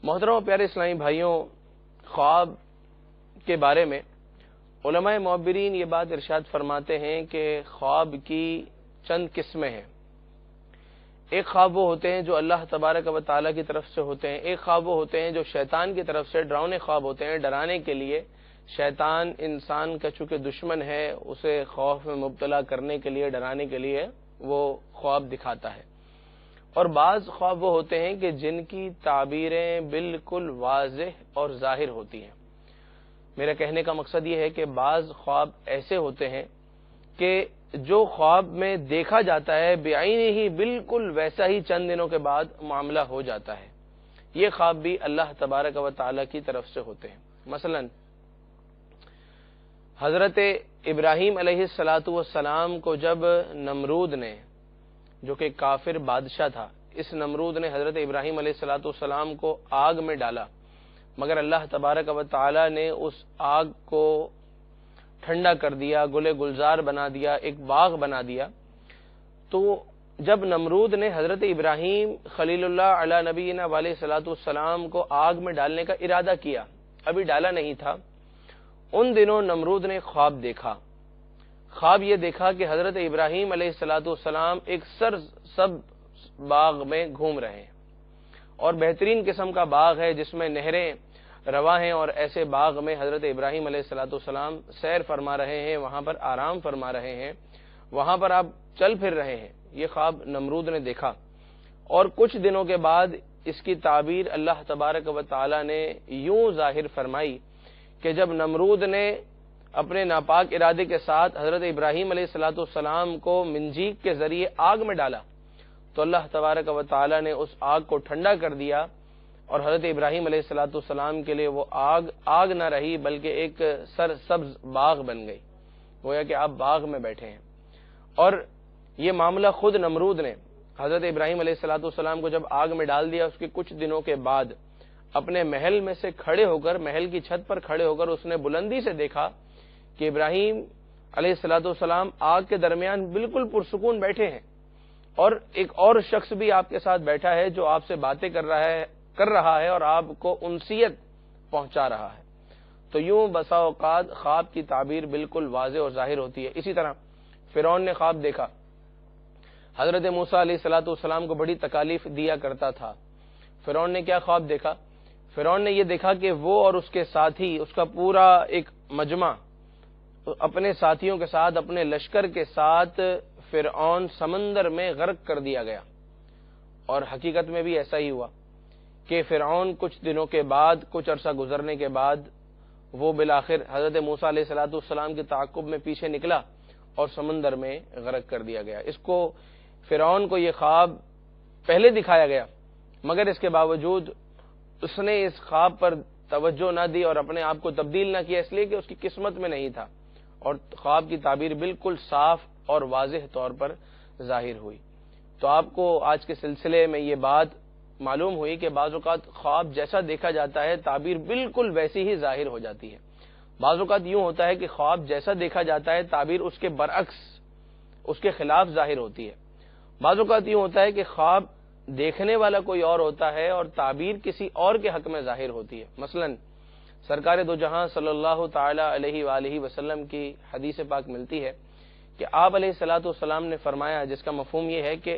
محترم و پیارے اسلامی بھائیوں، خواب کے بارے میں علماء معبرین یہ بات ارشاد فرماتے ہیں کہ خواب کی چند قسمیں ہیں۔ ایک خواب وہ ہوتے ہیں جو اللہ تبارک و تعالیٰ کی طرف سے ہوتے ہیں، ایک خواب وہ ہوتے ہیں جو شیطان کی طرف سے ڈراؤنے خواب ہوتے ہیں، ڈرانے کے لیے شیطان انسان کا چونکہ دشمن ہے اسے خوف میں مبتلا کرنے کے لیے، ڈرانے کے لیے وہ خواب دکھاتا ہے۔ اور بعض خواب وہ ہوتے ہیں کہ جن کی تعبیریں بالکل واضح اور ظاہر ہوتی ہیں۔ میرا کہنے کا مقصد یہ ہے کہ بعض خواب ایسے ہوتے ہیں کہ جو خواب میں دیکھا جاتا ہے بعینہ ہی بالکل ویسا ہی چند دنوں کے بعد معاملہ ہو جاتا ہے۔ یہ خواب بھی اللہ تبارک و تعالیٰ کی طرف سے ہوتے ہیں۔ مثلا حضرت ابراہیم علیہ السلام کو جب نمرود نے، جو کہ کافر بادشاہ تھا، اس نمرود نے حضرت ابراہیم علیہ السلام کو آگ میں ڈالا، مگر اللہ تبارک و تعالی نے اس آگ کو ٹھنڈا کر دیا، گلے گلزار بنا دیا، ایک باغ بنا دیا۔ تو جب نمرود نے حضرت ابراہیم خلیل اللہ علی نبینا علیہ السلام کو آگ میں ڈالنے کا ارادہ کیا، ابھی ڈالا نہیں تھا، ان دنوں نمرود نے خواب دیکھا۔ خواب یہ دیکھا کہ حضرت ابراہیم علیہ السلام ایک سرسبز باغ میں گھوم رہے ہیں، اور بہترین قسم کا باغ ہے جس میں نہریں رواں ہیں، اور ایسے باغ میں حضرت ابراہیم علیہ السلام سیر فرما رہے ہیں، وہاں پر آرام فرما رہے ہیں، وہاں پر آپ چل پھر رہے ہیں۔ یہ خواب نمرود نے دیکھا، اور کچھ دنوں کے بعد اس کی تعبیر اللہ تبارک و تعالی نے یوں ظاہر فرمائی کہ جب نمرود نے اپنے ناپاک ارادے کے ساتھ حضرت ابراہیم علیہ السلام کو منجیق کے ذریعے آگ میں ڈالا، تو اللہ تبارک و تعالی نے اس آگ کو ٹھنڈا کر دیا، اور حضرت ابراہیم علیہ السلام کے لیے وہ آگ نہ رہی بلکہ ایک سرسبز باغ بن گئی، گویا کہ آپ باغ میں بیٹھے ہیں۔ اور یہ معاملہ خود نمرود نے حضرت ابراہیم علیہ السلام کو جب آگ میں ڈال دیا، اس کے کچھ دنوں کے بعد اپنے محل میں سے کھڑے ہو کر، محل کی چھت پر کھڑے ہو کر اس نے بلندی سے دیکھا کہ ابراہیم علیہ السلام آگ کے درمیان بالکل پرسکون بیٹھے ہیں، اور ایک اور شخص بھی آپ کے ساتھ بیٹھا ہے جو آپ سے باتیں کر رہا ہے اور آپ کو انسیت پہنچا رہا ہے۔ تو یوں بسا اوقات خواب کی تعبیر بالکل واضح اور ظاہر ہوتی ہے۔ اسی طرح فرعون نے خواب دیکھا، حضرت موسیٰ علیہ السلام کو بڑی تکالیف دیا کرتا تھا۔ فرعون نے کیا خواب دیکھا؟ فرعون نے یہ دیکھا کہ وہ اور اس کے ساتھی، اس کا پورا ایک مجمع اپنے ساتھیوں کے ساتھ، اپنے لشکر کے ساتھ فرعون سمندر میں غرق کر دیا گیا۔ اور حقیقت میں بھی ایسا ہی ہوا کہ فرعون کچھ دنوں کے بعد، کچھ عرصہ گزرنے کے بعد، وہ بالآخر حضرت موسیٰ علیہ السلام کے تعاقب میں پیچھے نکلا اور سمندر میں غرق کر دیا گیا۔ اس کو فرعون کو یہ خواب پہلے دکھایا گیا، مگر اس کے باوجود اس نے اس خواب پر توجہ نہ دی اور اپنے آپ کو تبدیل نہ کیا، اس لیے کہ اس کی قسمت میں نہیں تھا، اور خواب کی تعبیر بالکل صاف اور واضح طور پر ظاہر ہوئی۔ تو آپ کو آج کے سلسلے میں یہ بات معلوم ہوئی کہ بعض اوقات خواب جیسا دیکھا جاتا ہے تعبیر بالکل ویسی ہی ظاہر ہو جاتی ہے۔ بعض اوقات یوں ہوتا ہے کہ خواب جیسا دیکھا جاتا ہے تعبیر اس کے برعکس، اس کے خلاف ظاہر ہوتی ہے۔ بعض اوقات یوں ہوتا ہے کہ خواب دیکھنے والا کوئی اور ہوتا ہے اور تعبیر کسی اور کے حق میں ظاہر ہوتی ہے۔ مثلا سرکار دو جہاں صلی اللہ تعالی علیہ وآلہ وسلم کی حدیث پاک ملتی ہے کہ آپ علیہ السلام نے فرمایا، جس کا مفہوم یہ ہے کہ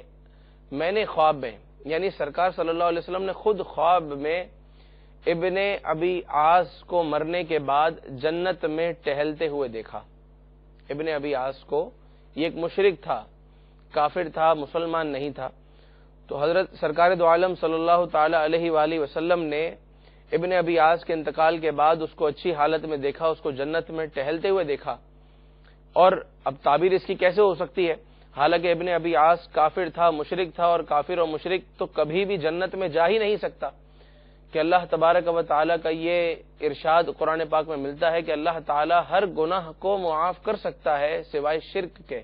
میں نے خواب میں، یعنی سرکار صلی اللہ علیہ وسلم نے خود خواب میں ابن ابی عاص کو مرنے کے بعد جنت میں ٹہلتے ہوئے دیکھا۔ ابن ابی عاص کو، یہ ایک مشرک تھا، کافر تھا، مسلمان نہیں تھا۔ تو حضرت سرکار دو عالم صلی اللہ تعالی علیہ وآلہ وسلم نے ابن ابی عاص کے انتقال کے بعد اس کو اچھی حالت میں دیکھا، اس کو جنت میں ٹہلتے ہوئے دیکھا۔ اور اب تعبیر اس کی کیسے ہو سکتی ہے؟ حالانکہ ابن ابی عاص کافر تھا، مشرک تھا، اور کافر اور مشرک تو کبھی بھی جنت میں جا ہی نہیں سکتا، کہ اللہ تبارک و تعالیٰ کا یہ ارشاد قرآن پاک میں ملتا ہے کہ اللہ تعالیٰ ہر گناہ کو معاف کر سکتا ہے سوائے شرک کے۔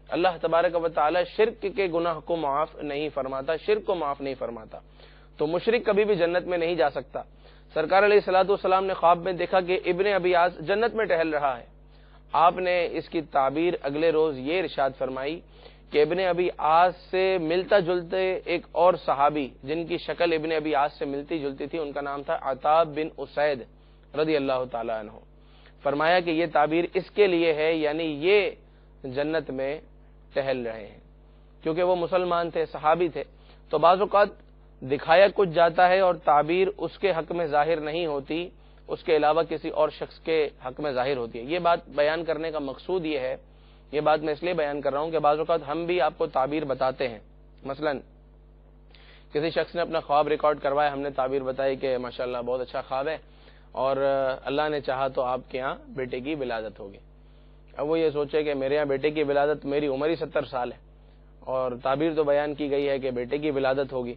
اللہ تبارک و تعالیٰ شرک کے گناہ کو معاف نہیں فرماتا، شرک کو معاف نہیں فرماتا، تو مشرک کبھی بھی جنت میں نہیں جا سکتا۔ سرکار علیہ السلام نے خواب میں دیکھا کہ ابن ابی عاص جنت میں ٹہل رہا ہے۔ آپ نے اس کی تعبیر اگلے روز یہ ارشاد فرمائی کہ ابن ابی عاص سے ملتا جلتے ایک اور صحابی جن کی شکل ابن ابی عاص سے ملتی جلتی تھی، ان کا نام تھا عتاب بن اسید رضی اللہ تعالی عنہ. فرمایا کہ یہ تعبیر اس کے لیے ہے، یعنی یہ جنت میں ٹہل رہے ہیں، کیونکہ وہ مسلمان تھے، صحابی تھے. تو بعض اوقات دکھایا کچھ جاتا ہے اور تعبیر اس کے حق میں ظاہر نہیں ہوتی، اس کے علاوہ کسی اور شخص کے حق میں ظاہر ہوتی ہے. یہ بات بیان کرنے کا مقصود یہ ہے، یہ بات میں اس لیے بیان کر رہا ہوں کہ بعض اوقات ہم بھی آپ کو تعبیر بتاتے ہیں. مثلا کسی شخص نے اپنا خواب ریکارڈ کروایا، ہم نے تعبیر بتائی کہ ماشاءاللہ بہت اچھا خواب ہے اور اللہ نے چاہا تو آپ کے ہاں بیٹے کی ولادت ہوگی. اب وہ یہ سوچے کہ میرے ہاں بیٹے کی ولادت، میری عمر ہی 70 سال ہے اور تعبیر تو بیان کی گئی ہے کہ بیٹے کی ولادت ہوگی.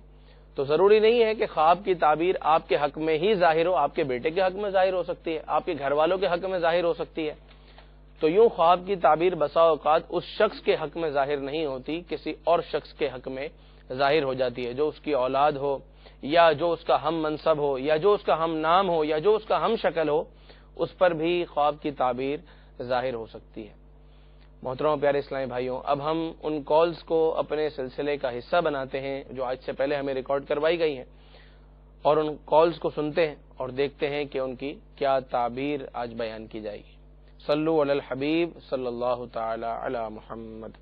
تو ضروری نہیں ہے کہ خواب کی تعبیر آپ کے حق میں ہی ظاہر ہو، آپ کے بیٹے کے حق میں ظاہر ہو سکتی ہے، آپ کے گھر والوں کے حق میں ظاہر ہو سکتی ہے. تو یوں خواب کی تعبیر بسا اوقات اس شخص کے حق میں ظاہر نہیں ہوتی، کسی اور شخص کے حق میں ظاہر ہو جاتی ہے، جو اس کی اولاد ہو یا جو اس کا ہم منصب ہو یا جو اس کا ہم نام ہو یا جو اس کا ہم شکل ہو، اس پر بھی خواب کی تعبیر ظاہر ہو سکتی ہے. محترم پیارے اسلامی بھائیوں، اب ہم ان کالز کو اپنے سلسلے کا حصہ بناتے ہیں جو آج سے پہلے ہمیں ریکارڈ کروائی گئی ہیں، اور ان کالز کو سنتے ہیں اور دیکھتے ہیں کہ ان کی کیا تعبیر آج بیان کی جائے گی. صلو علی الحبیب صلی اللہ تعالی علی محمد.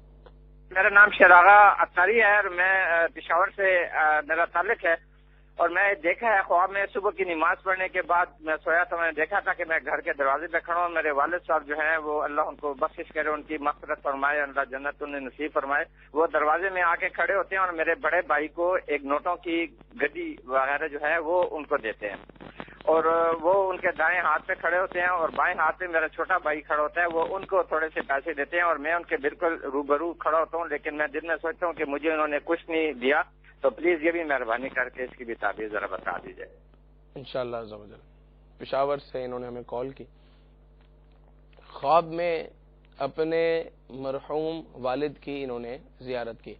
میرا نام شراغا اطاری ہے اور میں پشاور سے میرا تعلق ہے، اور میں دیکھا ہے خواب میں صبح کی نماز پڑھنے کے بعد میں سویا تھا، میں نے دیکھا تھا کہ میں گھر کے دروازے پہ کھڑا ہوں. میرے والد صاحب جو ہیں وہ اللہ ان کو بخشش کرے، ان کی مغفرت فرمائے، اللہ جنت انہیں نصیب فرمائے. وہ دروازے میں آ کے کھڑے ہوتے ہیں اور میرے بڑے بھائی کو ایک نوٹوں کی گڈی وغیرہ جو ہے وہ ان کو دیتے ہیں، اور وہ ان کے دائیں ہاتھ پہ کھڑے ہوتے ہیں اور بائیں ہاتھ پہ میرا چھوٹا بھائی کھڑا ہوتا ہے، وہ ان کو تھوڑے سے پیسے دیتے ہیں اور میں ان کے بالکل روبرو کھڑا ہوتا ہوں. لیکن میں دل میں سوچتا ہوں کہ مجھے انہوں نے کچھ نہیں دیا، تو پلیز یہ بھی مہربانی کر کے اس کی بھی تعبیر ذرا بتا دیجیے. انشاءاللہ عز و جل. پشاور سے انہوں نے ہمیں کال کی، خواب میں اپنے مرحوم والد کی انہوں نے زیارت کی.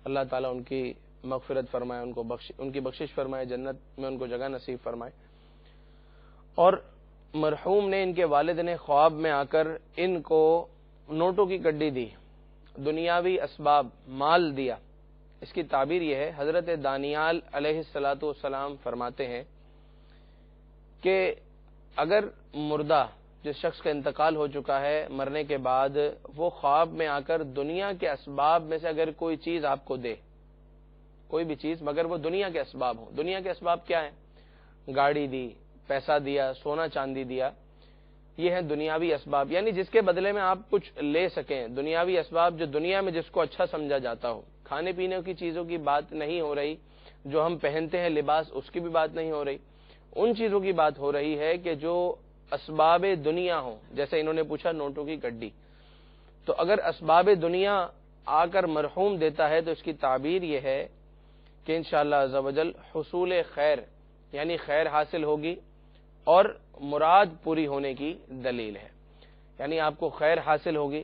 اللہ تعالیٰ ان کی مغفرت فرمائے، ان کی بخشش فرمائے، جنت میں ان کو جگہ نصیب فرمائے. اور مرحوم نے، ان کے والد نے خواب میں آ کر ان کو نوٹوں کی گڈی دی، دنیاوی اسباب، مال دیا. اس کی تعبیر یہ ہے، حضرت دانیال علیہ الصلاۃ والسلام فرماتے ہیں کہ اگر مردہ، جس شخص کا انتقال ہو چکا ہے، مرنے کے بعد وہ خواب میں آ کر دنیا کے اسباب میں سے اگر کوئی چیز آپ کو دے، کوئی بھی چیز مگر وہ دنیا کے اسباب ہوں. دنیا کے اسباب کیا ہیں؟ گاڑی دی، پیسہ دیا، سونا چاندی دیا، یہ ہیں دنیاوی اسباب، یعنی جس کے بدلے میں آپ کچھ لے سکیں. دنیاوی اسباب جو دنیا میں جس کو اچھا سمجھا جاتا ہو. کھانے پینے کی چیزوں کی بات نہیں ہو رہی، جو ہم پہنتے ہیں لباس، اس کی بھی بات نہیں ہو رہی. ان چیزوں کی بات ہو رہی ہے کہ جو اسباب دنیا ہوں. جیسے انہوں نے پوچھا نوٹوں کی گڈی، تو اگر اسباب دنیا آ کر مرحوم دیتا ہے تو اس کی تعبیر یہ ہے کہ انشاءاللہ عز و جل حصول خیر، یعنی خیر حاصل ہوگی اور مراد پوری ہونے کی دلیل ہے. یعنی آپ کو خیر حاصل ہوگی،